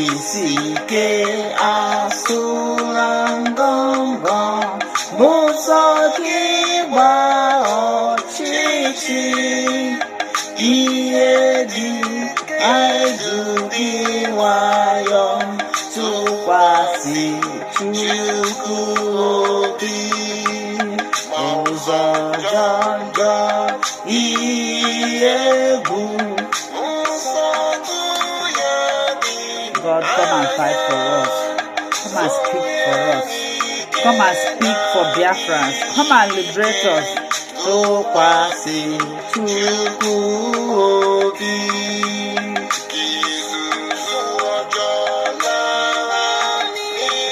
isike asụrangongo bụsọ gị gba ọchịchị ihe dị ezughị nwayọ tụkwasị Chukwu obi ụzọ jọjọ ihe egwu. God, come and fight for us. Come and speak for us. Come and speak for Biafrans. Come and liberate us. Tụkwasị Chukwu obi.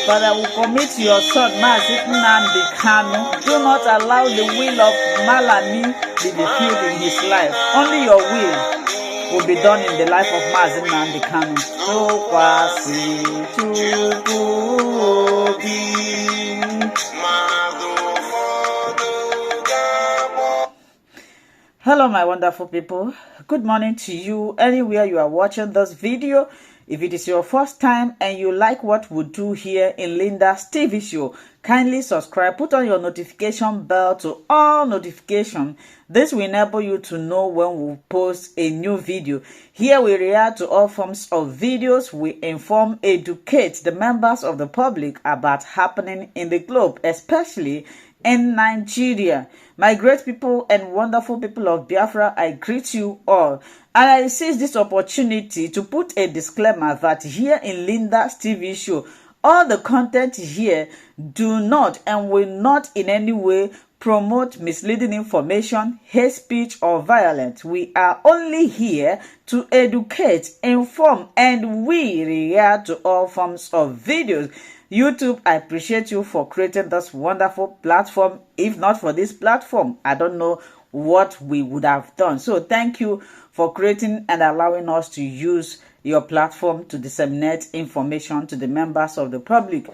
Father, we commit your son, Mazi Nnamdi Kanu. Do not allow the will of Malami be fulfilled in his life. Only your will be done in the life of Mazi Nnamdi Kanu. Tụkwasị Chukwu obi. Hello, my wonderful people. Good morning to you anywhere you are watching this video. If it is your first time and you like what we do here in Linda's TV show, kindly subscribe, put on your notification bell to all notifications. This will enable you to know when we post a new video. Here we react to all forms of videos. We inform, educate the members of the public about happening in the globe, especially in Nigeria. My great people and wonderful people of Biafra, I greet you all. And I seize this opportunity to put a disclaimer that here in Linda's TV show, all the content here do not and will not in any way promote misleading information, hate speech, or violence. We are only here to educate, inform, and we react to all forms of videos. YouTube, I appreciate you for creating this wonderful platform. If not for this platform, I don't know what we would have done. So thank you for creating and allowing us to use your platform to disseminate information to the members of the public.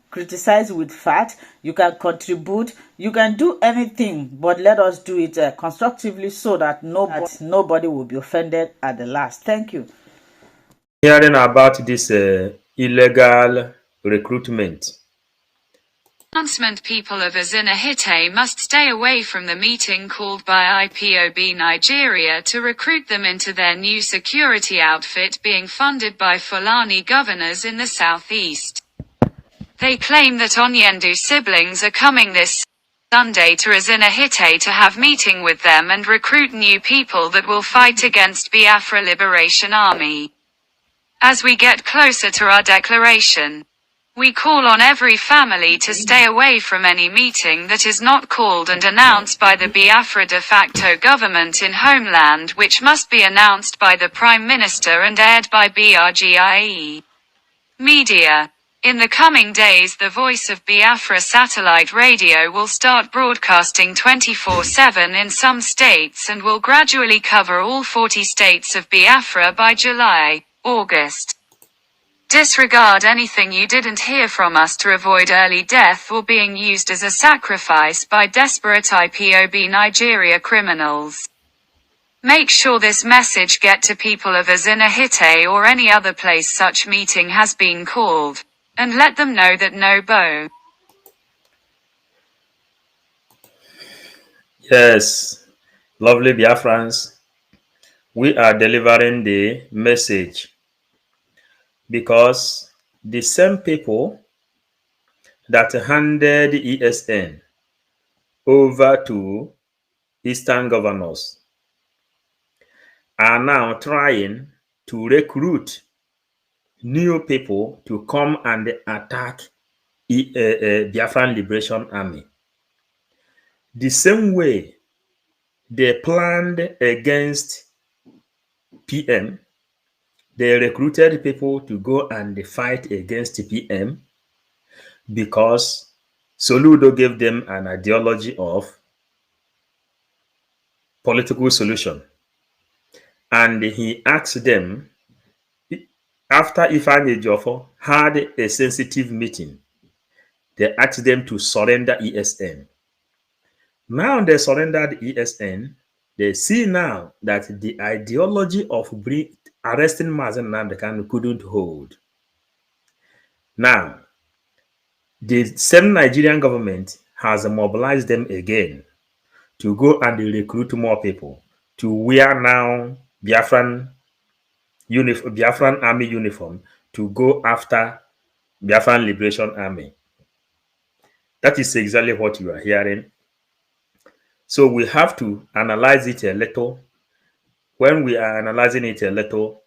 Criticize with fact. You can contribute. You can do anything, but let us do it constructively so that nobody will be offended at the last. Thank you. Hearing about this illegal recruitment. Announcement: people of Azinahite must stay away from the meeting called by IPOB Nigeria to recruit them into their new security outfit being funded by Fulani governors in the southeast. They claim that Onyendu siblings are coming this Sunday to Azinahite to have meeting with them and recruit new people that will fight against Biafra Liberation Army. As we get closer to our declaration, we call on every family to stay away from any meeting that is not called and announced by the Biafra de facto government in homeland, which must be announced by the Prime Minister and aired by BRGIE media. In the coming days, the Voice of Biafra satellite radio will start broadcasting 24/7 in some states and will gradually cover all 40 states of Biafra by July, August. Disregard anything you didn't hear from us to avoid early death or being used as a sacrifice by desperate IPOB Nigeria criminals. Make sure this message get to people of Azinahite or any other place such meeting has been called, and let them know that no bow. Yes, lovely Biafrans, we are delivering the message. Because the same people that handed ESN over to Eastern governors are now trying to recruit new people to come and attack Biafran Liberation Army. The same way they planned against PM, they recruited people to go and fight against the PM because Soludo gave them an ideology of political solution. And he asked them, after Ifeanyi Ejiofor had a sensitive meeting, they asked them to surrender ESN. Now they surrendered ESN. They see now that the ideology of arresting Mazen Nnamdi Kanu couldn't hold. Now, the same Nigerian government has mobilized them again to go and recruit more people to wear now Biafran army uniform to go after Biafran Liberation Army. That is exactly what you are hearing. So we have to analyze it a little. When we are analyzing it a little,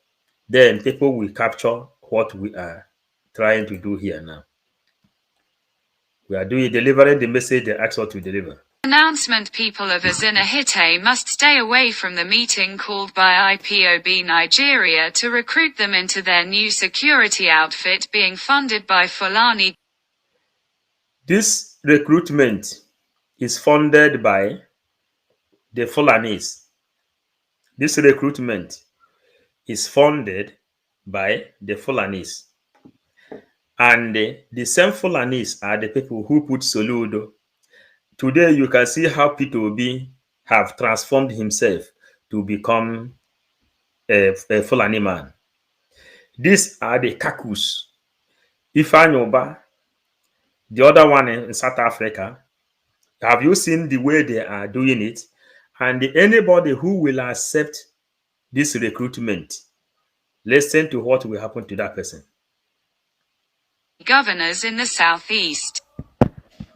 then people will capture what we are trying to do here now. We are delivering the message they asked us to deliver. Announcement: people of Azinahite must stay away from the meeting called by IPOB Nigeria to recruit them into their new security outfit being funded by Fulani. This recruitment is funded by the Fulanis. This recruitment is funded by the Fulanis. And the same Fulanis are the people who put Soludo. Today, you can see how Peter Obi have transformed himself to become a Fulani man. These are the Kakus. Ifanyoba, the other one in South Africa. Have you seen the way they are doing it? And anybody who will accept this recruitment, listen to what will happen to that person. Governors in the southeast.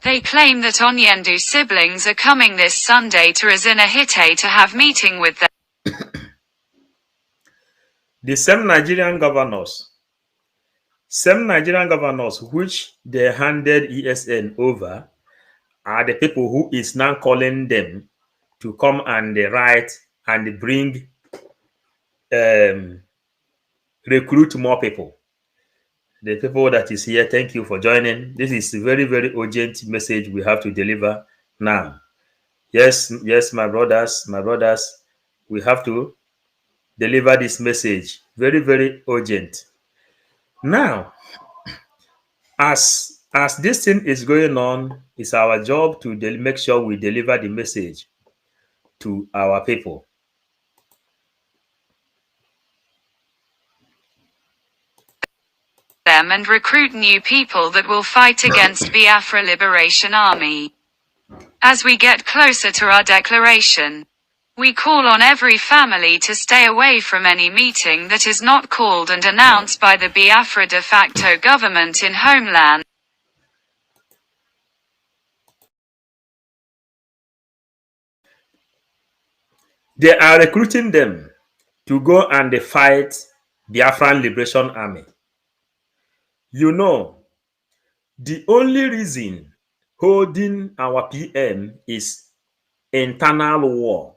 They claim that Onyendu siblings are coming this Sunday to Azinahite to have meeting with them. The same Nigerian governors which they handed ESN over are the people who is now calling them to come and write and bring recruit more people. The people that is here, thank you for joining. This is a very, very urgent message we have to deliver now. Yes, my brothers, we have to deliver this message. Very, very urgent. Now, as this thing is going on, it's our job to make sure we deliver the message to our people. Them and recruit new people that will fight against Biafra Liberation Army. As we get closer to our declaration, we call on every family to stay away from any meeting that is not called and announced by the Biafra de facto government in homeland. They are recruiting them to go and fight Biafran Liberation Army. You know, the only reason holding our PM is internal war.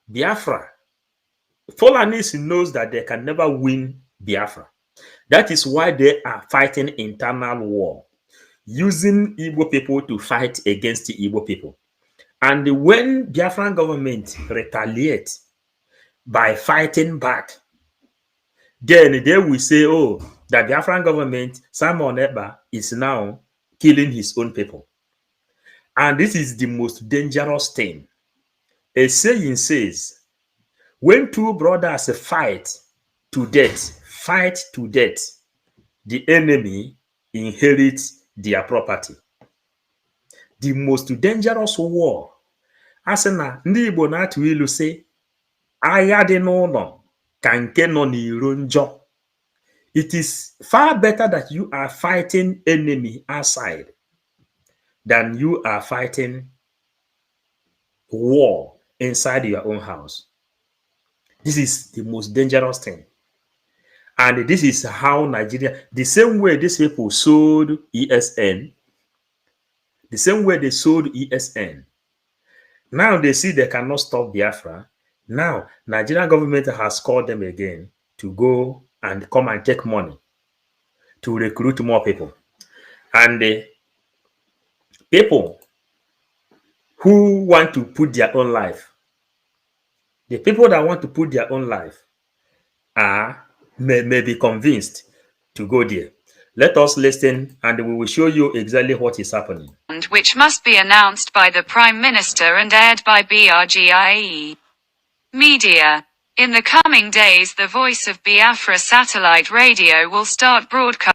Biafra, Fulanis knows that they can never win Biafra. That is why they are fighting internal war, using Igbo people to fight against the Igbo people. And when Biafran government retaliates by fighting back, then they will say, oh, the Biafran government, Simon Ekpa, is now killing his own people. And this is the most dangerous thing. A saying says, when two brothers fight to death, the enemy inherits their property. The most dangerous war. Asena ndị Igbo na-atụ ilu sị, agha dị n'ụlọ ka nke nọ n'iro njọ. It is far better that you are fighting enemy outside than you are fighting war inside your own house. This is the most dangerous thing. And this is how Nigeria, the same way these people sold ESN, the same way they sold ESN, now they see they cannot stop Biafra. Now, Nigerian government has called them again to go and come and take money to recruit more people. And the people who want to put their own life, the people that want to put their own life may be convinced to go there. Let us listen and we will show you exactly what is happening. And which must be announced by the Prime Minister and aired by BRGIE Media. In the coming days, the Voice of Biafra satellite radio will start broadcasting.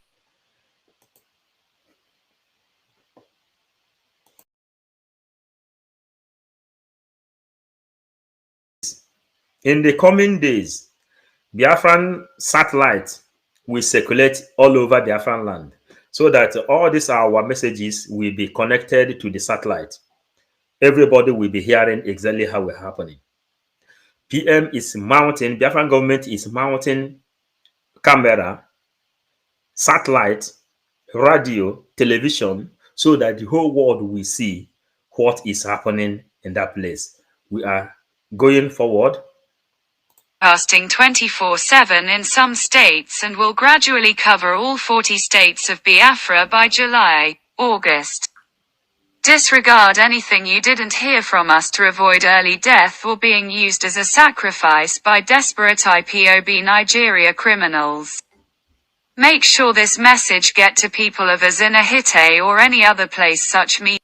In the coming days, Biafran satellite will circulate all over Biafran land, so that all these our messages will be connected to the satellite. Everybody will be hearing exactly how it's happening. PM is mounting, Biafran government is mounting camera, satellite, radio, television, so that the whole world will see what is happening in that place. We are going forward. Broadcasting 24/7 in some states and will gradually cover all 40 states of Biafra by July, August. Disregard anything you didn't hear from us to avoid early death or being used as a sacrifice by desperate IPOB Nigeria criminals. Make sure this message get to people of Azinahite or any other place such media.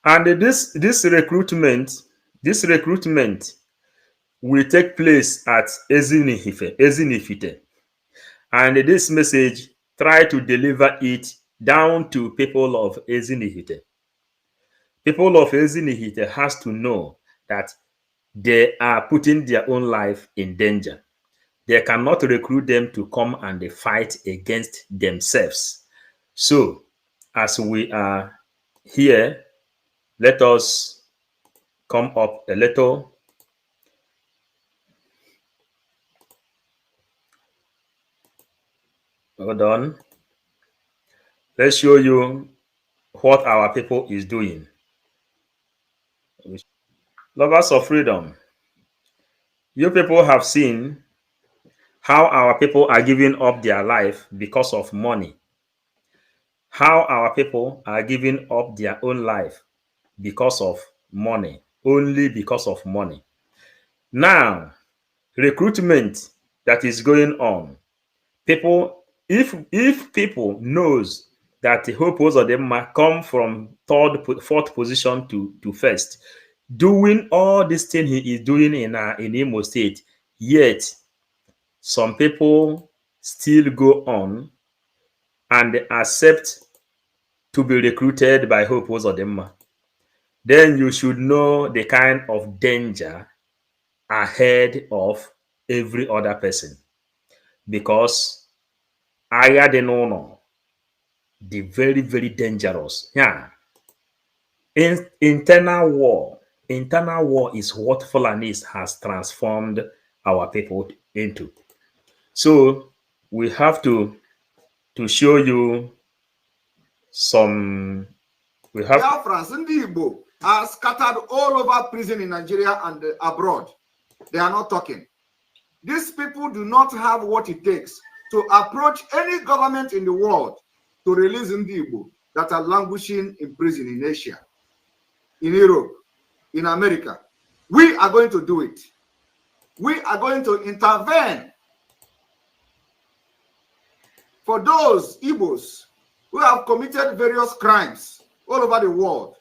And this recruitment will take place at Ezinifite. And this message, try to deliver it down to people of Ezinifite. People of Ezinifite has to know that they are putting their own life in danger. They cannot recruit them to come and fight against themselves. So, as we are here, let us come up a little. Hold on. Let's show you what our people is doing. Lovers of freedom, you people have seen how our people are giving up their life because of money. How our people are giving up their own life because of money, only because of money. Now, recruitment that is going on, people, if people knows that the whole pose of them might come from fourth position to first, doing all this thing he is doing in Imo State, yet some people still go on and accept to be recruited by Hope Uzodima, then you should know the kind of danger ahead of every other person. Because higher than honor, the very, very dangerous. Yeah. Internal war is what Fulani has transformed our people into. So we have to show you some. We have Biafrans and the Igbo are scattered all over prison in Nigeria and abroad. They are not talking. These people do not have what it takes to approach any government in the world to release the Igbo that are languishing in prison in Asia, in Europe, in America. We are going to do it. We are going to intervene for those Igbos who have committed various crimes all over the world.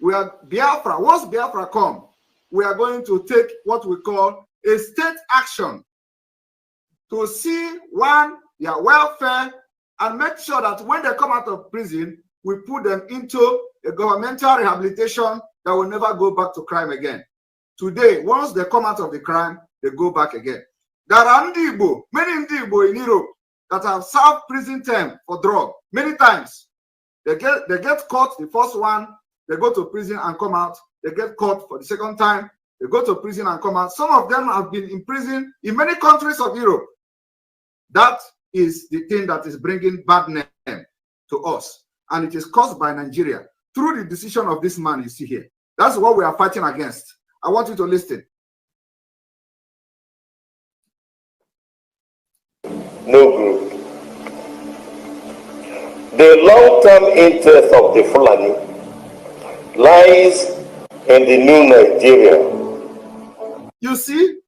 We are Biafra. Once Biafra come, we are going to take what we call a state action to see their welfare and make sure that when they come out of prison, we put them into a governmental rehabilitation that will never go back to crime again. Today, once they come out of the crime, they go back again. There are Ndigbo, many Ndigbo in Europe that have served prison term for drug many times. They get caught the first one, they go to prison and come out. They get caught for the second time, they go to prison and come out. Some of them have been in prison in many countries of Europe. That is the thing that is bringing bad name to us. And it is caused by Nigeria through the decision of this man you see here. That's what we are fighting against. I want you to listen. No group. The long-term interest of the Fulani lies in the new Nigeria. You see,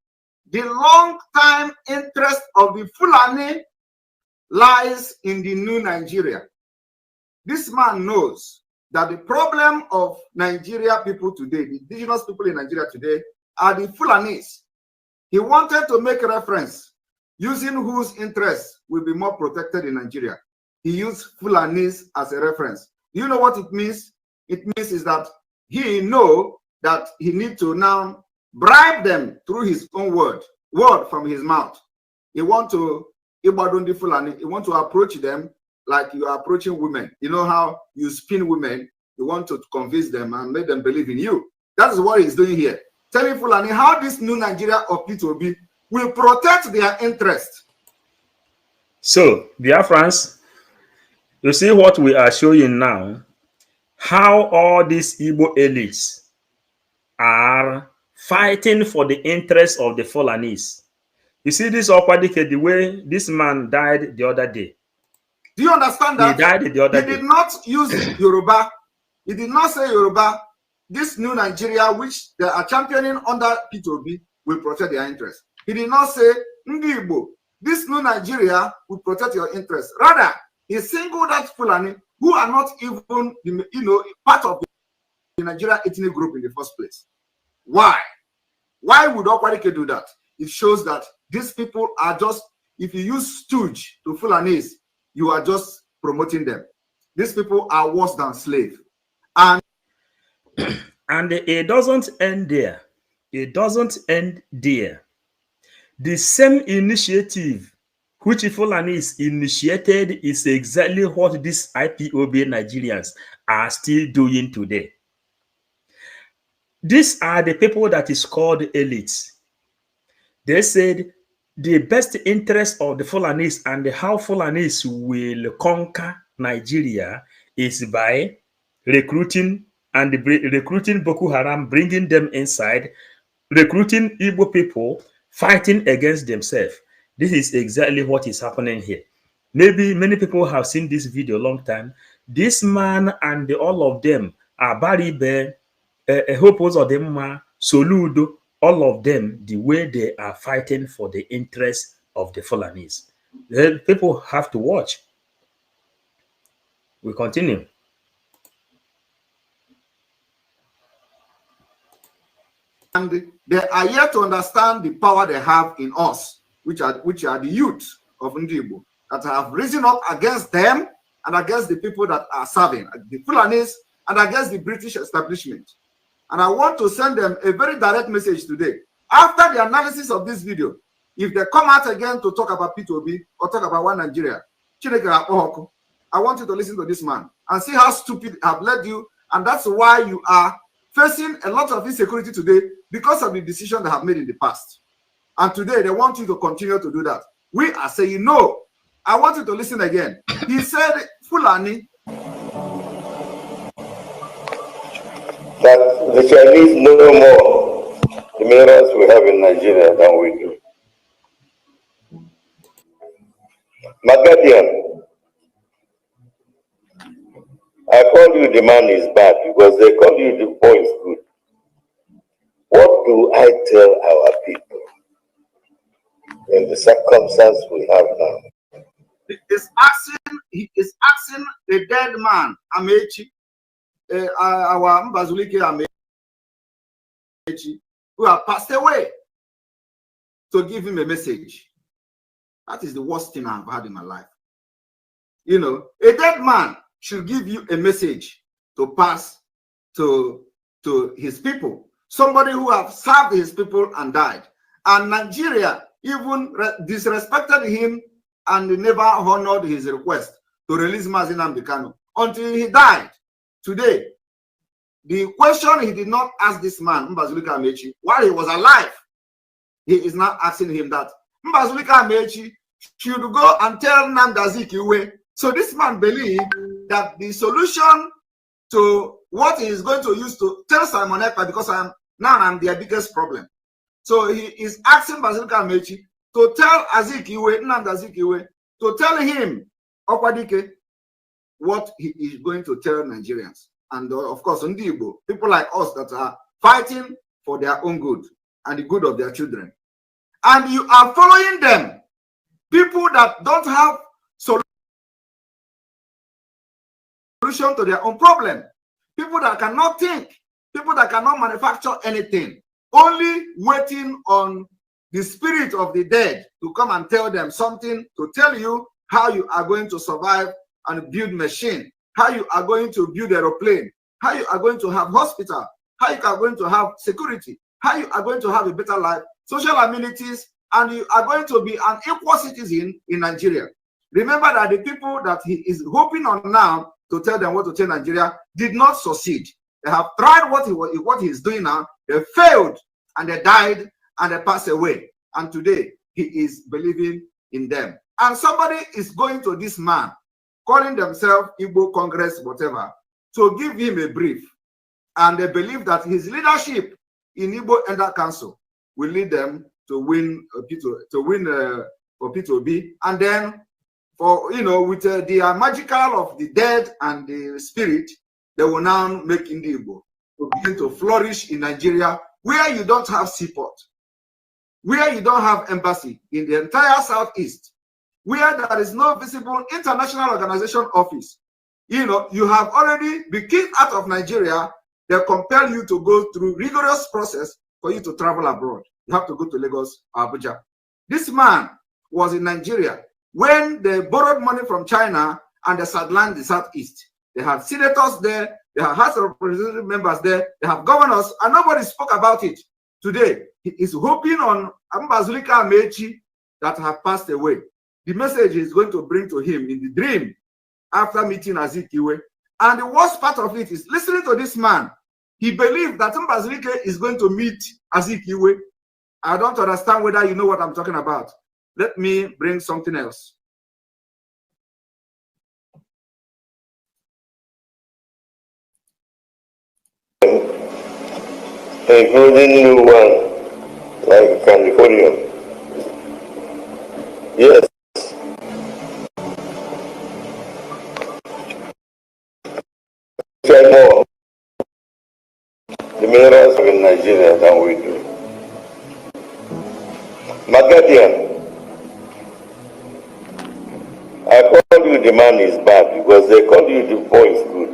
the long-time interest of the Fulani lies in the new Nigeria. This man knows that the problem of Nigeria people today, the indigenous people in Nigeria today, are the Fulanis. He wanted to make reference using whose interests will be more protected in Nigeria. He used Fulanis as a reference. Do you know what it means? It means is that he know that he need to now bribe them through his own word from his mouth. He want to Fulani, he want to approach them like you are approaching women. You know how you spin women, you want to convince them and make them believe in you. That is what he's doing here. Telling Fulani how this new Nigeria of P2B will protect their interest. So, Biafrans, you see what we are showing now, how all these Igbo elites are fighting for the interest of the Fulanis. You see this Okwadike, the way this man died the other day. Do you understand that? He died the other day. He did not use Yoruba. He did not say Yoruba. This new Nigeria, which they are championing under P2B, will protect their interest. He did not say Ndi Igbo. This new Nigeria will protect your interest. Rather, he singled out Fulani, who are not even, part of the Nigeria ethnic group in the first place. Why? Why would Okwadike do that? It shows that these people are just, if you use stooge to Fulanis, you are just promoting them. These people are worse than slaves. And it doesn't end there. It doesn't end there. The same initiative which Fulanis initiated is exactly what these IPOB Nigerians are still doing today. These are the people that is called elites. They said the best interest of the Fulanis and how Fulanis will conquer Nigeria is by recruiting Boko Haram, bringing them inside, recruiting Igbo people, fighting against themselves. This is exactly what is happening here. Maybe many people have seen this video a long time. This man and all of them are Baribe, Hope Uzodima, Soludo, all of them, the way they are fighting for the interests of the Fulanis. Then people have to watch. We continue. And they are yet to understand the power they have in us, which are the youth of Ndibo, that have risen up against them and against the people that are serving, the Fulanis, and against the British establishment. And I want to send them a very direct message today. After the analysis of this video, if they come out again to talk about P2B or talk about one Nigeria, I want you to listen to this man and see how stupid have led you. And that's why you are facing a lot of insecurity today because of the decision they have made in the past. And today they want you to continue to do that. We are saying no. I want you to listen again. He said, Fulani, that the Chinese know more the minerals we have in Nigeria than we do. Magadian, I call you the man is bad because they call you the boy is good. What do I tell our people in the circumstance we have now? He is asking a dead man, Amechi, our Mbazulike Amechi, who have passed away, to give him a message. That is the worst thing I've had in my life. You know, a dead man should give you a message to pass to his people. Somebody who have served his people and died. And Nigeria even disrespected him and never honored his request to release Mazi Nnamdi Kanu until he died. Today, the question he did not ask this man, Mbazulika Amechi, while he was alive, he is now asking him that Mbazulika Amechi should go and tell Nnamdi Azikiwe. So this man believes that the solution to what he is going to use to tell Simon Ekpa, because I'm their biggest problem. So he is asking Mbazulika Amechi to tell Azikiwe, Nnamdi Azikiwe, to tell him, Okwadike, what he is going to tell Nigerians. And of course, Ndibo, people like us that are fighting for their own good and the good of their children. And you are following them. People that don't have solution to their own problem. People that cannot think. People that cannot manufacture anything. Only waiting on the spirit of the dead to come and tell them something, to tell you how you are going to survive and build machine, how you are going to build aeroplane, how you are going to have hospital, how you are going to have security, how you are going to have a better life, social amenities, and you are going to be an equal citizen in Nigeria. Remember that the people that he is hoping on now to tell them what to tell Nigeria did not succeed. They have tried what he is doing now. They failed and they died and they passed away. And today he is believing in them. And somebody is going to this man, calling themselves Igbo Congress, whatever, to give him a brief. And they believe that his leadership in Igbo Elder Council will lead them to win for P2B. And then, for with the magical of the dead and the spirit, they will now make Igbo to begin to flourish in Nigeria, where you don't have seaport, where you don't have embassy in the entire southeast, where there is no visible international organization office. You have already been kicked out of Nigeria. They compel you to go through rigorous process for you to travel abroad. You have to go to Lagos or Abuja. This man was in Nigeria when they borrowed money from China and they sidelined the southeast. They have senators there, they have House of Representative members there, they have governors, and nobody spoke about it. Today, he is hoping on Ambazulika Amechi that have passed away. The message is going to bring to him in the dream after meeting Azikiwe. And the worst part of it is listening to this man. He believed that Mbazulike is going to meet Azikiwe. I don't understand whether you know what I'm talking about. Let me bring something else. Including new one, like California. Yes. More the minerals in Nigeria than we do. Magadian, I call you the man is bad because they call you the boy is good.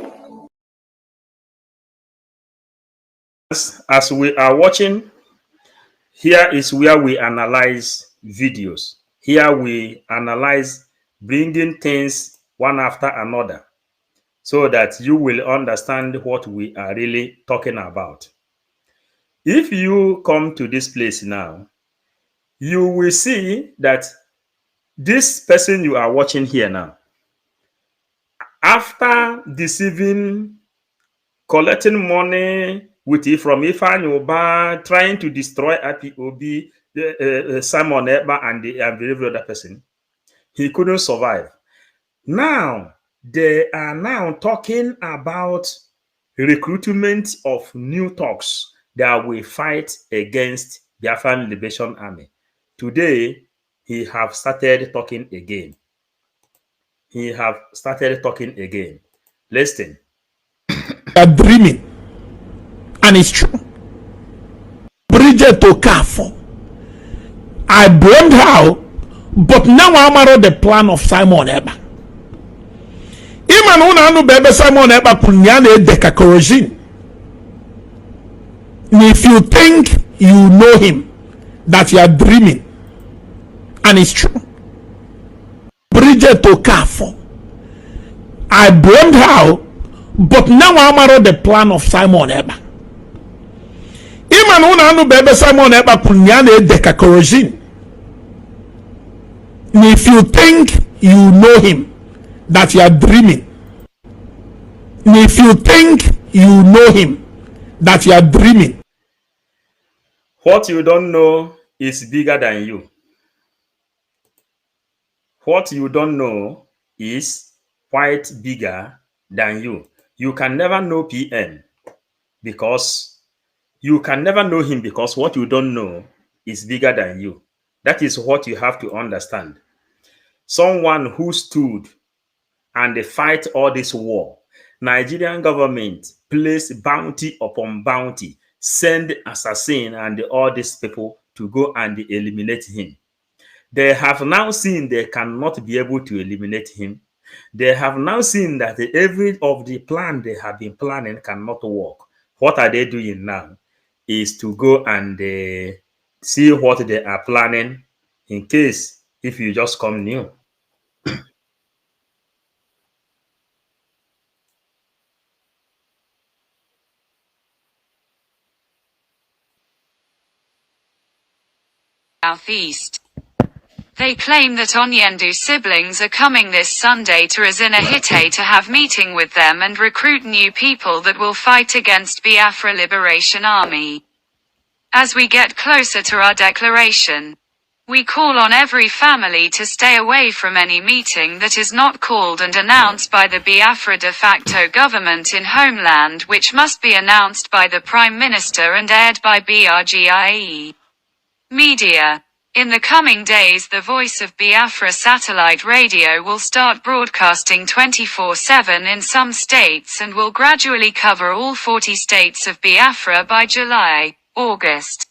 As we are watching, here is where we analyze videos. Here we analyze bringing things one after another, so that you will understand what we are really talking about. If you come to this place now, you will see that this person you are watching here now, after deceiving, collecting money with it from Ifeanyi Uba, trying to destroy IPOB, Simon Ekpa, and every other person, he couldn't survive. Now, they are now talking about recruitment of new thugs that will fight against Biafran Liberation Army. Today, he have started talking again. He have started talking again. Listen. Are dreaming, and it's true. Bridget Okafor, I blamed her, but now I'm out of the plan of Simon Ekpa. Even when I know baby Simon Ekpa punyane dekakorojin. If you think you know him, that you are dreaming, and it's true. Bridget Okafor, I blamed her, but now I'm out of the plan of Simon Ekpa. Even when I know baby Simon Ekpa punyane dekakorojin. If you think you know him, that you are dreaming. If you think you know him, that you are dreaming. What you don't know is bigger than you. What you don't know is quite bigger than you. You can never know PM because you can never know him, because what you don't know is bigger than you. That is what you have to understand. Someone who stood and they fight all this war. Nigerian government place bounty upon bounty, send assassin and all these people to go and eliminate him. They have now seen they cannot be able to eliminate him. They have now seen that every of the plan they have been planning cannot work. What are they doing now? Is to go and see what they are planning in case if you just come new. Southeast. They claim that Onyendu siblings are coming this Sunday to Rzinahite to have meeting with them and recruit new people that will fight against Biafra Liberation Army. As we get closer to our declaration, we call on every family to stay away from any meeting that is not called and announced by the Biafra de facto government in homeland, which must be announced by the Prime Minister and aired by BRGIE media. In the coming days, the Voice of Biafra satellite radio will start broadcasting 24/7 in some states and will gradually cover all 40 states of Biafra by July, August.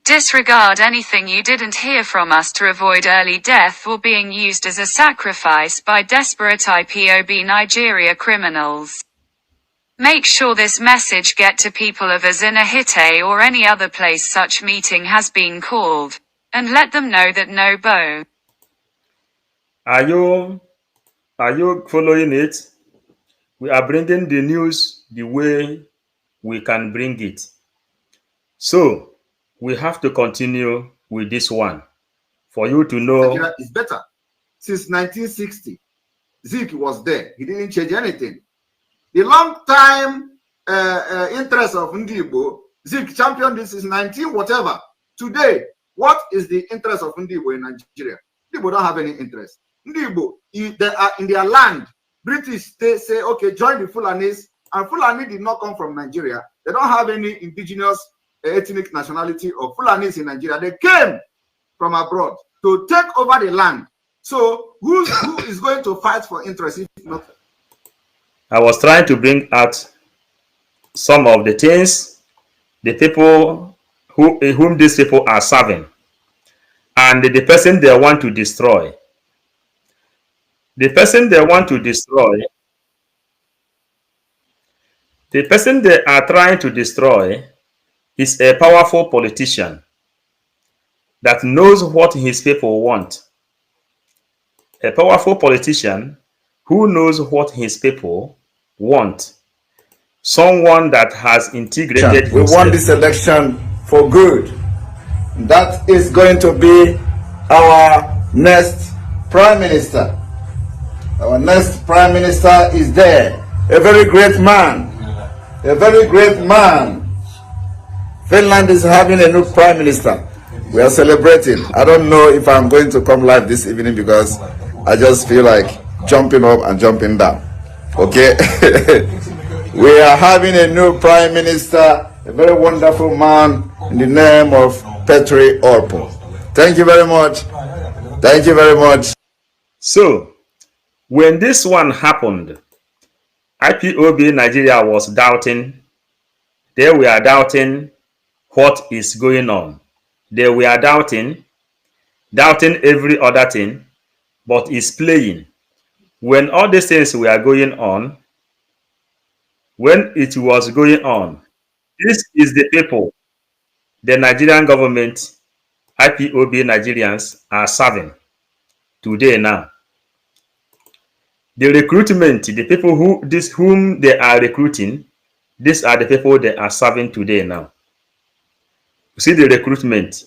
Disregard anything you didn't hear from us to avoid early death or being used as a sacrifice by desperate IPOB Nigeria criminals. Make sure this message get to people of Rzinahite or any other place such meeting has been called, and let them know that no bow. Are you following it? We are bringing the news the way we can bring it. So we have to continue with this one for you to know. Nigeria is better. Since 1960, Zik was there. He didn't change anything. The long time interest of Ndibo, Zik championed this is 19 whatever. Today, what is the interest of Ndibo in Nigeria? Ndibo don't have any interest. Ndibo, they are in their land. British, they say, okay, join the Fulanis. And Fulani did not come from Nigeria. They don't have any indigenous ethnic nationality of Fulanis in Nigeria. They came from abroad to take over the land. So who is going to fight for interest if not? I was trying to bring out some of the things the people whom these people are serving and the person they want to destroy. The person they want to destroy, the person they are trying to destroy is a powerful politician that knows what his people want. A powerful politician who knows what his people want. Someone that has integrated We want this election for good. That is going to be our next Prime Minister. Our next Prime Minister is there. A very great man. A very great man. Finland is having a new Prime Minister. We are celebrating. I don't know if I'm going to come live this evening because I just feel like jumping up and jumping down. Okay? We are having a new Prime Minister, a very wonderful man in the name of Petri Orpo. Thank you very much. Thank you very much. So, when this one happened, IPOB Nigeria was doubting. They were doubting what is going on. They were doubting every other thing, but it's playing. When all these things were going on, when it was going on, this is the people the Nigerian government, IPOB Nigerians are serving today now. The recruitment, the people whom they are recruiting, these are the people they are serving today now. You see the recruitment,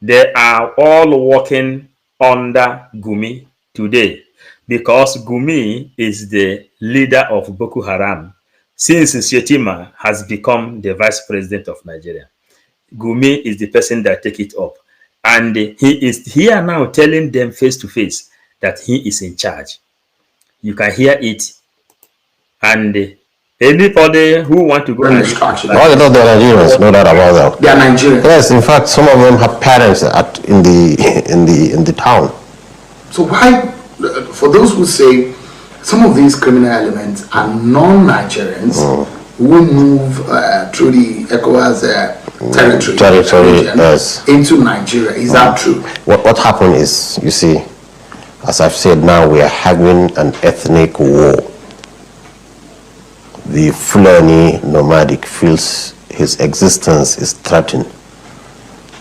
they are all working under Gumi today because Gumi is the leader of Boko Haram since Uzodima has become the vice president of Nigeria. Gumi is the person that take it up. And he is here now telling them face to face that he is in charge. You can hear it. And anybody who want to go All the Nigerians, no doubt about that. They are Nigerians. Yes, in fact, some of them have parents in the town. So why, for those who say some of these criminal elements are non-Nigerians who move through the ECOWAS territory yes, into Nigeria, is that true? What happened is, you see, as I've said now, we are having an ethnic war. The Fulani nomadic feels his existence is threatened.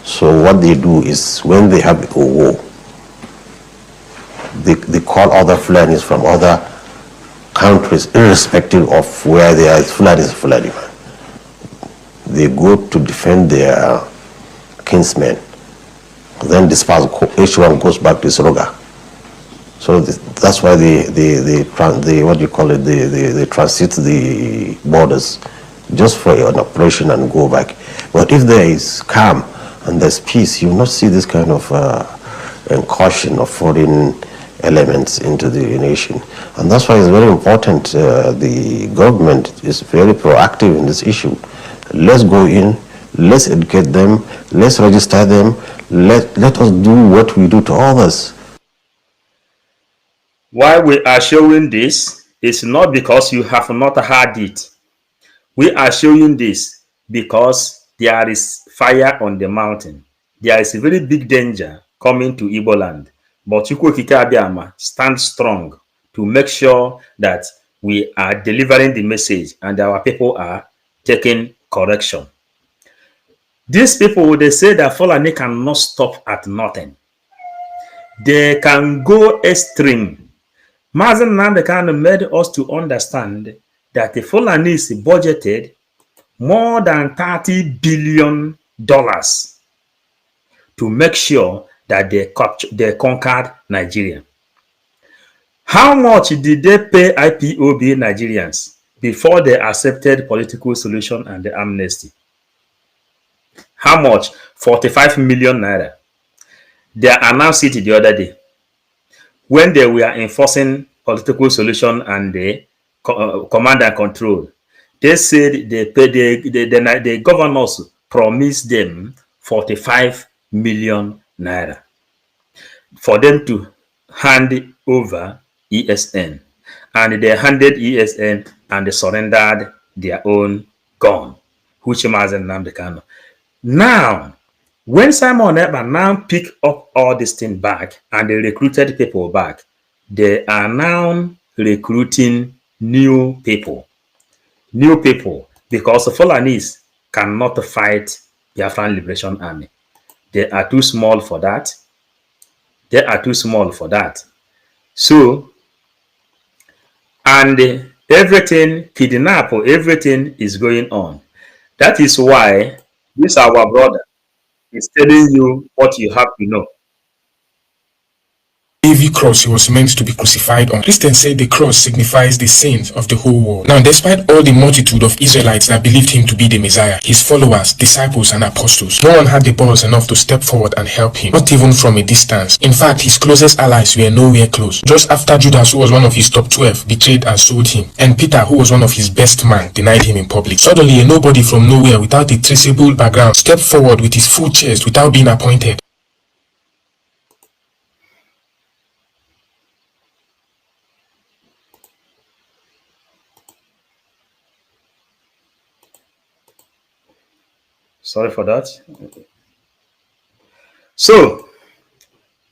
So what they do is when they have a war, they call other Fulanis from other countries, irrespective of where they are. Fulani. They go to defend their kinsmen. Then disperse. Each one goes back to his roga. So that's why they what do you call it? They transit the borders just for an operation and go back. But if there is calm and there's peace, you will not see this kind of incursion of foreign elements into the nation. And that's why it's very important. The government is very proactive in this issue. Let's go in, let's educate them, let's register them, let us do what we do to others. Why we are showing this is not because you have not heard it. We are showing this because there is fire on the mountain. There is a very big danger coming to Igbo land. But Chukwuokike Abiama stand strong to make sure that we are delivering the message and our people are taking correction. These people, they say that Fulani cannot stop at nothing. They can go extreme. Mazen Nandekan made us to understand that the Fulani is budgeted more than $30 billion to make sure that they conquered Nigeria. How much did they pay IPOB Nigerians before they accepted political solution and the amnesty? How much? 45 million naira. They announced it the other day when they were enforcing political solution and the command and control. They said they paid the governors promised them 45 million naira for them to hand over ESN, and they handed ESN and they surrendered their own gun, which Mazen Nnamdi Kanu. Now, when Simon Ekpa now pick up all this thing back and they recruited people back, they are now recruiting new people. New people, because the Fulanis cannot fight the Biafran Liberation Army. They are too small for that. They are too small for that. So, and everything, kidnap, everything is going on. That is why this our brother is telling you what you have to know. Heavy cross he was meant to be crucified on. Christians say the cross signifies the sins of the whole world. Now, despite all the multitude of Israelites that believed him to be the Messiah, his followers, disciples, and apostles, no one had the balls enough to step forward and help him, not even from a distance. In fact, his closest allies were nowhere close. Just after Judas, who was one of his top 12, betrayed and sold him, and Peter, who was one of his best men, denied him in public. Suddenly, a nobody from nowhere without a traceable background stepped forward with his full chest without being appointed. Sorry for that. So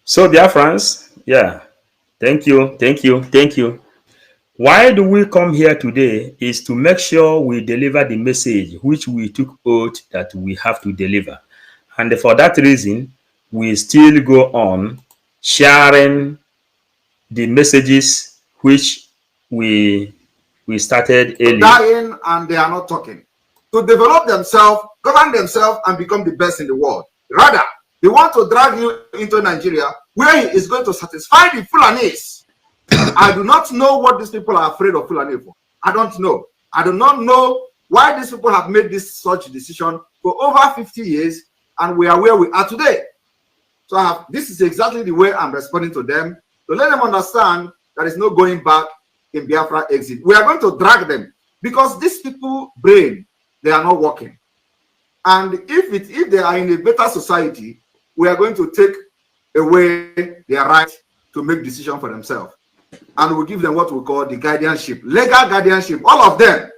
Biafrans, yeah, thank you. Why do we come here today is to make sure we deliver the message which we took oath that we have to deliver. And for that reason, we still go on sharing the messages which we started earlier. Dying and they are not talking. To develop themselves, govern themselves, and become the best in the world. Rather, they want to drag you into Nigeria, where he is going to satisfy the Fulanis. I do not know what these people are afraid of Fulani for. I don't know. I do not know why these people have made this such decision for over 50 years, and we are where we are today. So this is exactly the way I'm responding to them, to let them understand there is no going back in Biafra exit. We are going to drag them because these people brain, they are not working. And if they are in a better society, we are going to take away their right to make decisions for themselves. And we'll give them what we call the guardianship, legal guardianship, all of them.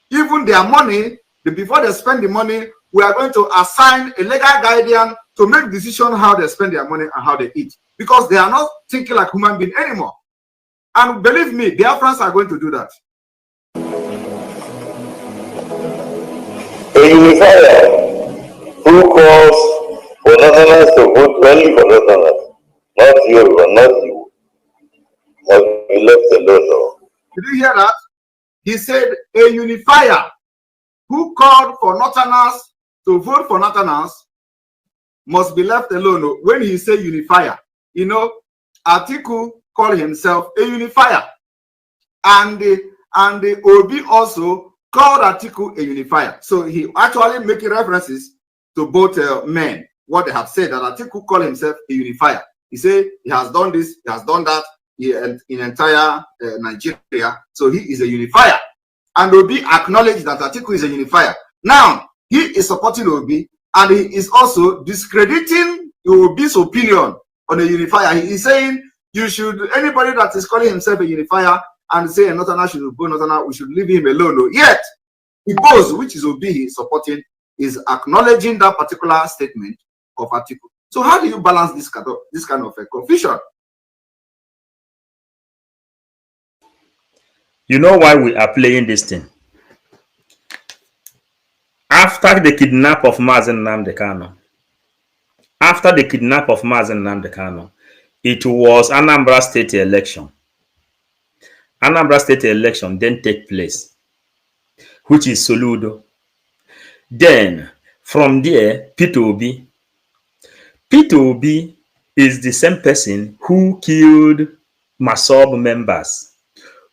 Even their money, before they spend the money, we are going to assign a legal guardian to make decisions how they spend their money and how they eat. Because they are not thinking like human beings anymore. And believe me, Biafrans are going to do that. A unifier who calls Northerners to vote only for Northerners, not Yoruba, not you. Must be left alone. No. Did you hear that? He said a unifier who called for Northerners to vote for Northerners must be left alone. When he said unifier, you know, Atiku called himself a unifier, and the Obi also called Atiku a unifier. So he actually making references to both men. What they have said, that Atiku called himself a unifier. He said he has done this, he has done that in entire Nigeria. So he is a unifier. And Obi acknowledged that Atiku is a unifier. Now, he is supporting Obi, and he is also discrediting Obi's opinion on a unifier. He is saying you should, anybody that is calling himself a unifier and say a Northerner should go Northerner, we should leave him alone. No. Yet, Igbo's, which is Obi he is supporting, is acknowledging that particular statement of Atiku. So how do you balance this kind of a confusion? You know why we are playing this thing? After the kidnap of Mazen Nnamdi Kanu, it was Anambra State election. Anambra State election then take place, which is Soludo. Then, from there, Peter Obi is the same person who killed Masob members.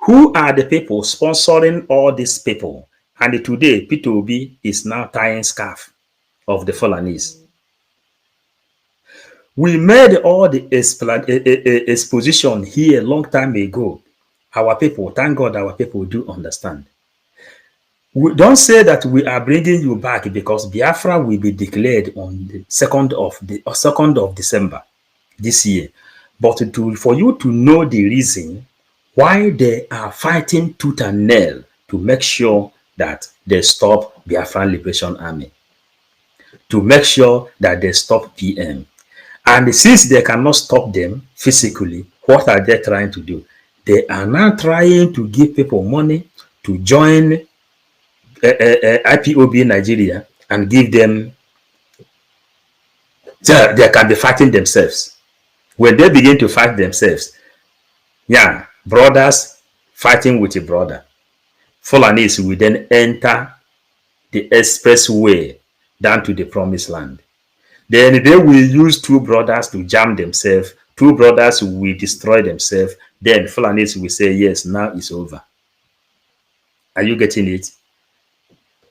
Who are the people sponsoring all these people? And today, Peter Obi is now tying scarf of the Fulanis. We made all the exposition here a long time ago. Our people, thank God our people do understand. We don't say that we are bringing you back because Biafra will be declared on the 2nd of December this year. But for you to know the reason why they are fighting tooth and nail to make sure that they stop Biafran Liberation Army, to make sure that they stop PM. And since they cannot stop them physically, what are they trying to do? They are now trying to give people money to join IPOB Nigeria and give them, so they can be fighting themselves. When they begin to fight themselves, yeah, brothers fighting with a brother, Fulanis will then enter the expressway down to the promised land. Then they will use two brothers to jam themselves. Two brothers will destroy themselves. Then Fulanis will say, yes, now it's over. Are you getting it?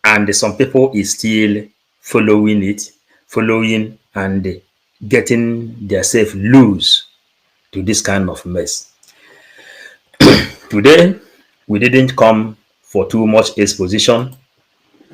And some people is still following and getting themselves loose to this kind of mess. Today, we didn't come for too much exposition.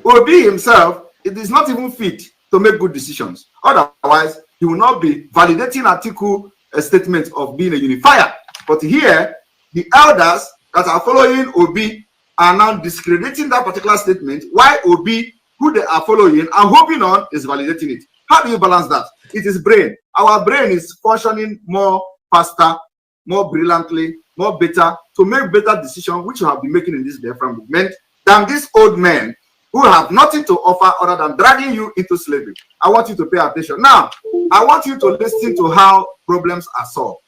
Obi himself, it is not even fit to make good decisions. Otherwise, he will not be validating Atiku a statement of being a unifier. But here, the elders that are following Obi are now discrediting that particular statement, while Obi, who they are following and hoping on, is validating it. How do you balance that? It is brain. Our brain is functioning more faster, more brilliantly, more better, to make better decisions, which you have been making in this Biafran movement, than these old men who have nothing to offer other than dragging you into slavery. I want you to pay attention. Now, I want you to listen to how problems are solved.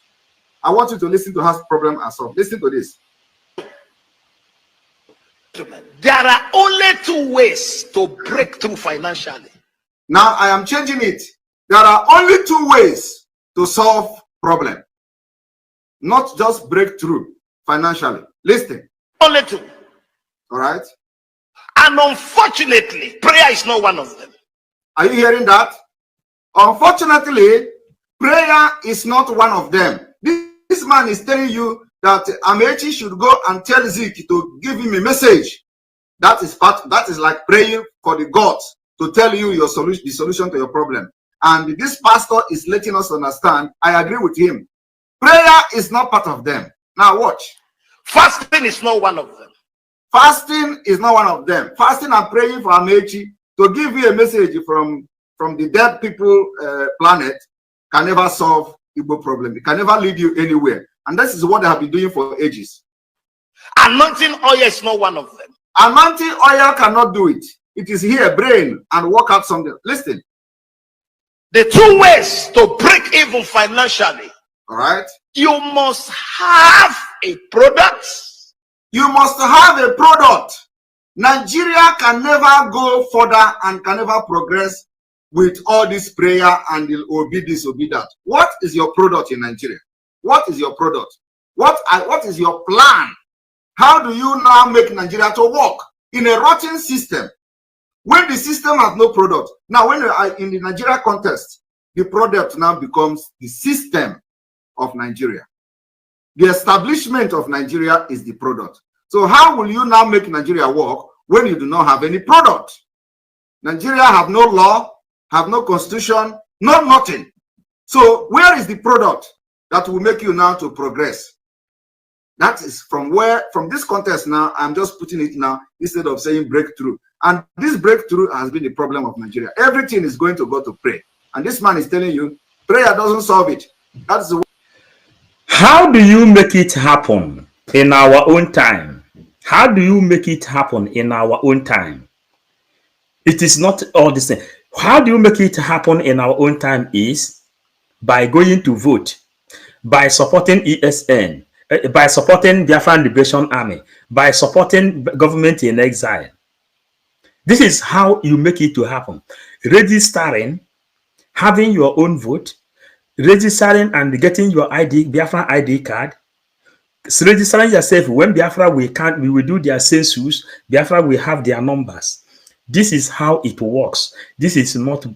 I want you to listen to how problems are solved. Listen to this. There are only two ways to break through financially. Now I am changing it. There are only two ways to solve problem, not just break through financially. Listen. Only two. All right. And unfortunately, prayer is not one of them. Are you hearing that? Unfortunately, prayer is not one of them. This man is telling you that Amechi should go and tell Zeke to give him a message. That is like praying for the gods to tell you your solution, the solution to your problem. And this pastor is letting us understand. I agree with him. Prayer is not part of them. Now watch. Fasting is not one of them. Fasting is not one of them. Fasting and praying for Amechi to give you a message from the dead people planet can never solve Igbo problem. It can never lead you anywhere. And this is what they have been doing for ages. Anointing oil is not one of them. Anointing oil cannot do it. It is here, brain, and work out something. Listen. The two ways to break even financially. All right. You must have a product. You must have a product. Nigeria can never go further and can never progress with all this prayer and will be this, will be that. What is your product in Nigeria? What is your product? What is your plan? How do you now make Nigeria to work in a rotten system? When the system has no product. Now, when you are in the Nigeria context, the product now becomes the system of Nigeria. The establishment of Nigeria is the product. So how will you now make Nigeria work when you do not have any product? Nigeria have no law, have no constitution, no nothing. So where is the product that will make you now to progress? That is from this context now, I'm just putting it now instead of saying breakthrough. And this breakthrough has been the problem of Nigeria. Everything is going to go to pray. And this man is telling you, prayer doesn't solve it. That's the way. How do you make it happen in our own time? How do you make it happen in our own time? It is not all the same. How do you make it happen in our own time is by going to vote, by supporting ESN, by supporting Biafran Liberation Army, by supporting government in exile. This is how you make it to happen. Registering, having your own vote, registering and getting your ID, Biafran ID card, registering yourself. When Biafra we will do their census, Biafra will have their numbers. This is how it works. This is not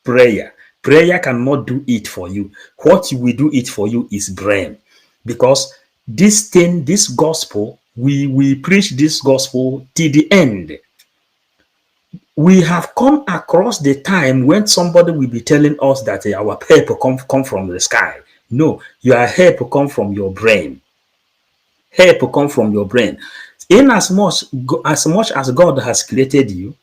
prayer. Prayer cannot do it for you. What will do it for you is brain. Because this thing, this gospel, we preach this gospel till the end. We have come across the time when somebody will be telling us that our help come from the sky. No, your help come from your brain. Help come from your brain. In as much as God has created you,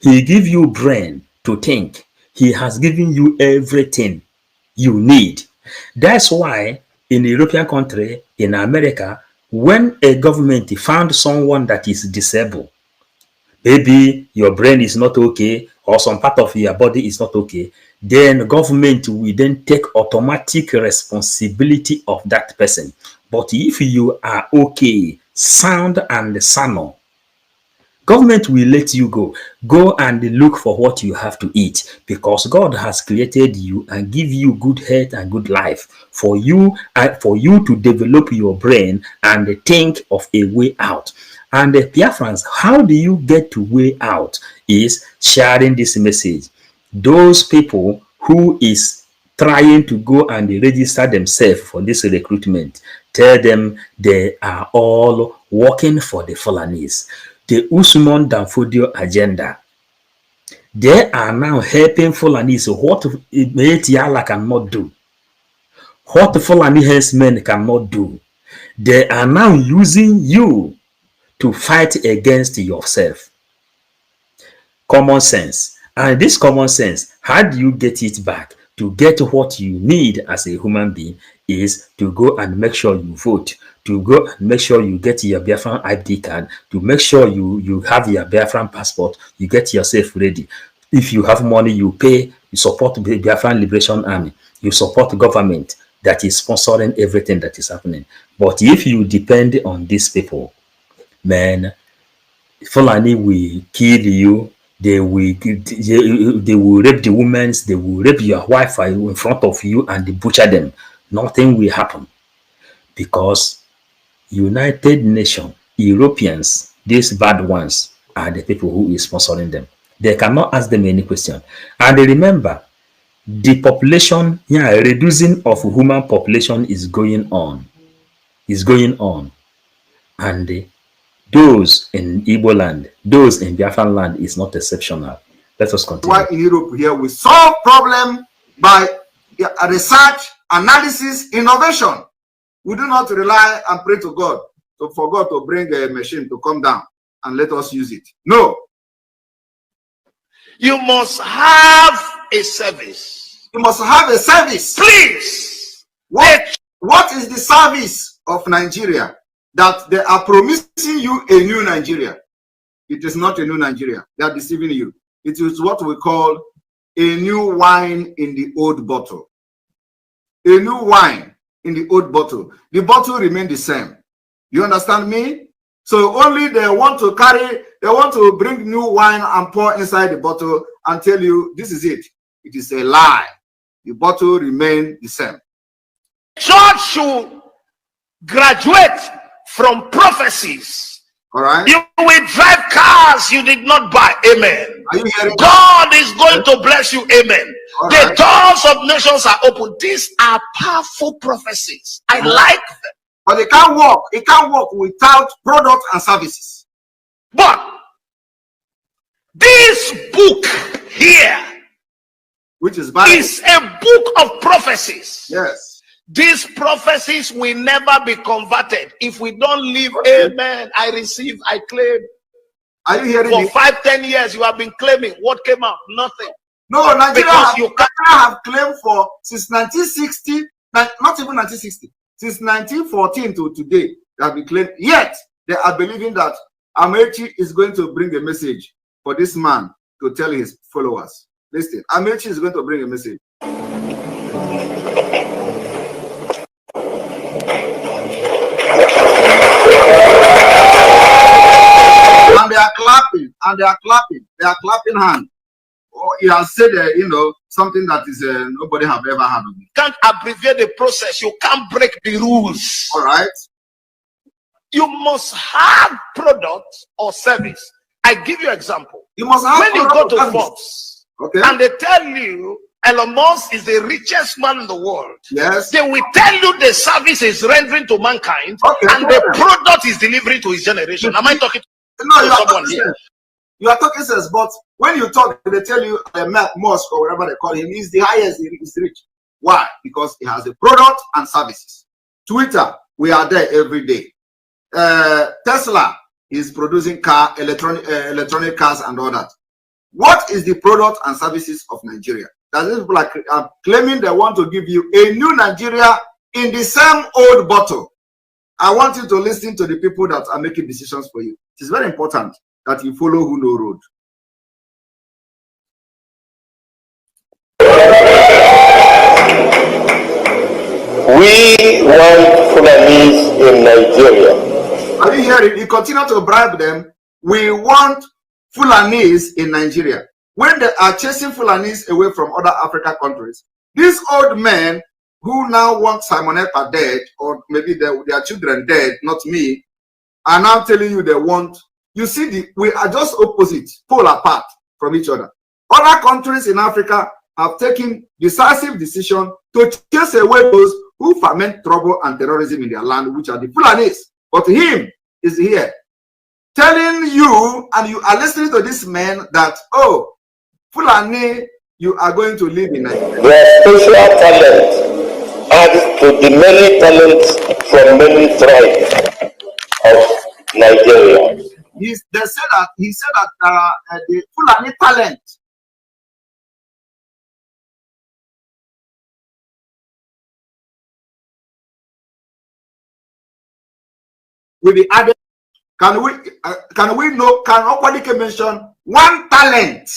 He give you brain to think. He has given you everything you need. That's why in a European country, in America, when a government found someone that is disabled, maybe your brain is not okay or some part of your body is not okay, then government will then take automatic responsibility of that person. But if you are okay, sound and sano, government will let you go and look for what you have to eat, because God has created you and give you good health and good life for you to develop your brain and think of a way out. And Biafrans, how do you get to way out is sharing this message. Those people who is trying to go and register themselves for this recruitment, tell them they are all working for the Fulanis. The Usman Danfodio agenda. They are now helping Fulanis what Yala cannot do. What Fulani herdsmen cannot do. They are now using you to fight against yourself. Common sense. And this common sense, how do you get it back? To get what you need as a human being is to go and make sure you vote, to go and make sure you get your Biafran ID card, to make sure you have your Biafran passport, you get yourself ready. If you have money, you pay, you support the Biafran Liberation Army, you support the government that is sponsoring everything that is happening. But if you depend on these people, man, Fulani will kill you. They will rape the women, they will rape your wife in front of you and butcher them. Nothing will happen, because United Nations, Europeans, these bad ones are the people who is sponsoring them. They cannot ask them any question. And remember, the population, reducing of human population is going on. And those in Igbo land, those in Biafran land is not exceptional. Let us continue. Why in Europe here we solve problem by research, analysis, innovation. We do not rely and pray to God for God to bring a machine to come down and let us use it. No. You must have a service. You must have a service. Please. What is the service of Nigeria? That they are promising you a new Nigeria. It is not a new Nigeria. They are deceiving you. It is what we call a new wine in the old bottle. A new wine in the old bottle. The bottle remained the same. You understand me? So only they want to bring new wine and pour inside the bottle and tell you this is it. It is a lie. The bottle remained the same. Church should graduate from prophecies. All right. You will drive cars you did not buy. Amen. Are you hearing God is going to bless you. Amen. All the right. doors of nations are open. These are powerful prophecies. I like them. But it can't work. It can't work without products and services. But this book here, which is Bible, is a book of prophecies. Yes. These prophecies will never be converted if we don't live. Okay. Amen. I receive, I claim. Are you hearing For me? 5-10 years, you have been claiming. What came out? Nothing. No, Nigeria have claimed for since 1960, not even 1960, since 1914 to today, they have been claimed. Yet they are believing that Amechi is going to bring a message for this man to tell his followers. Listen, Amechi is going to bring a message. And they are clapping, and they are clapping hands. Oh, he has said, something that is nobody have ever heard of. You can't abbreviate the process. You can't break the rules. All right. You must have product or service. I give you an example. You must have when you go to Forbes, okay, and they tell you Elon Musk is the richest man in the world. Yes. They will tell you the service is rendering to mankind, okay, and the product is delivering to his generation. Am I talking to someone here? You are talking sense, but when you talk, they tell you Musk or whatever they call him is the highest, is rich. Why? Because he has a product and services. Twitter, we are there every day. Tesla is producing electronic cars and all that. What is the product and services of Nigeria? That these people are claiming they want to give you a new Nigeria in the same old bottle. I want you to listen to the people that are making decisions for you. It is very important that you follow who know road. We want Fulanis in Nigeria. Are you hearing? You continue to bribe them. We want Fulanis in Nigeria. When they are chasing Fulanis away from other African countries, these old men who now want Simon Ekpa dead, or maybe their children dead, not me, are now telling you they want. You see, we are just opposite, pole apart from each other. Other countries in Africa have taken decisive decision to chase away those who foment trouble and terrorism in their land, which are the Fulanis. But him is here telling you, and you are listening to this man, that, oh, Fulani, you are going to live in Nigeria. Their special talent adds to the many talents from many tribes of Nigeria. He said that the Fulani talent will be added. Can Okwadike mention one talent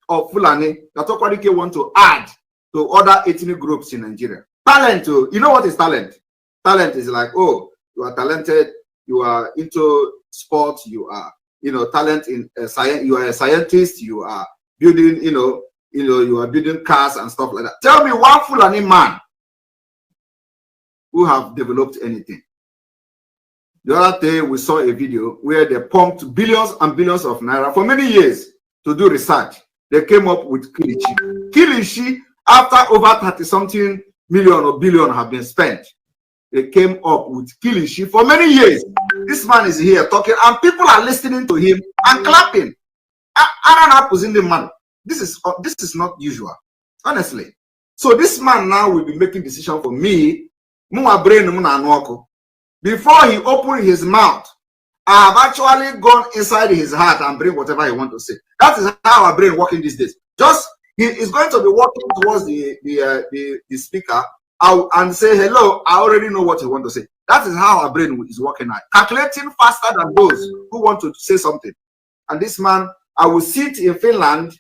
of Fulani that Okwadike want to add to other ethnic groups in Nigeria? Talent, you know what is talent? Talent is like, oh, you are talented, you are into sports, you are, talent in science, you are a scientist, you are building, you are building cars and stuff like that. Tell me one Fulani man who have developed anything. The other day we saw a video where they pumped billions and billions of naira for many years to do research. They came up with Kilichi. Kilichi, after over 30-something million or billion have been spent, they came up with Kilichi for many years. This man is here talking, and people are listening to him and clapping. This is not usual, honestly. So this man now will be making decision for me. Before he opened his mouth, I have actually gone inside his heart and bring whatever he want to say. That is how our brain working these days. Just he is going to be walking towards the speaker and say hello. I already know what he want to say. That is how our brain is working now, calculating faster than those who want to say something. And this man, I will sit in Finland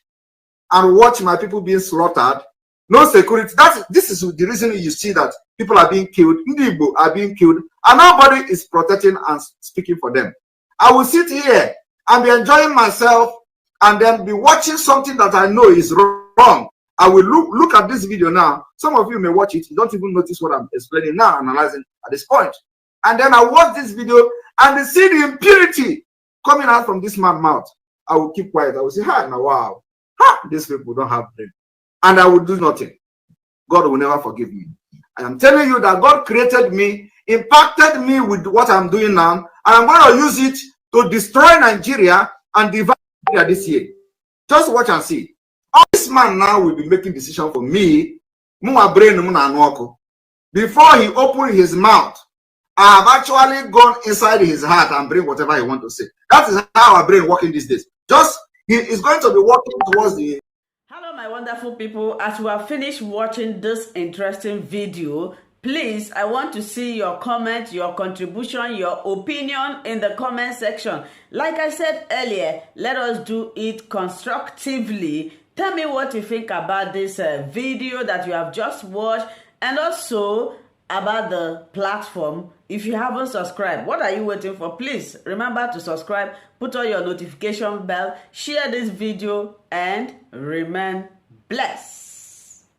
and watch my people being slaughtered. No security. This is the reason you see that people are being killed. Igbo are being killed, and nobody is protecting and speaking for them. I will sit here and be enjoying myself, and then be watching something that I know is wrong. I will look at this video now. Some of you may watch it. You don't even notice what I'm explaining now, analyzing at this point. And then I watch this video and see the impurity coming out from this man's mouth. I will keep quiet. I will say, now wow, these people don't have brain. And I will do nothing. God will never forgive me. I am telling you that God created me, impacted me with what I'm doing now, and I'm going to use it to destroy Nigeria and divide Nigeria this year. Just watch and see. This man now will be making decision for me. Before he opened his mouth, I have actually gone inside his heart and bring whatever he wants to say. That is how our brain working these days. Just, he is going to be working towards the... Hello, my wonderful people. As we have finished watching this interesting video, please, I want to see your comment, your contribution, your opinion in the comment section. Like I said earlier, let us do it constructively. Tell me what you think about this video that you have just watched, and also about the platform. If you haven't subscribed, what are you waiting for? Please remember to subscribe, put on your notification bell, share this video, and remain blessed.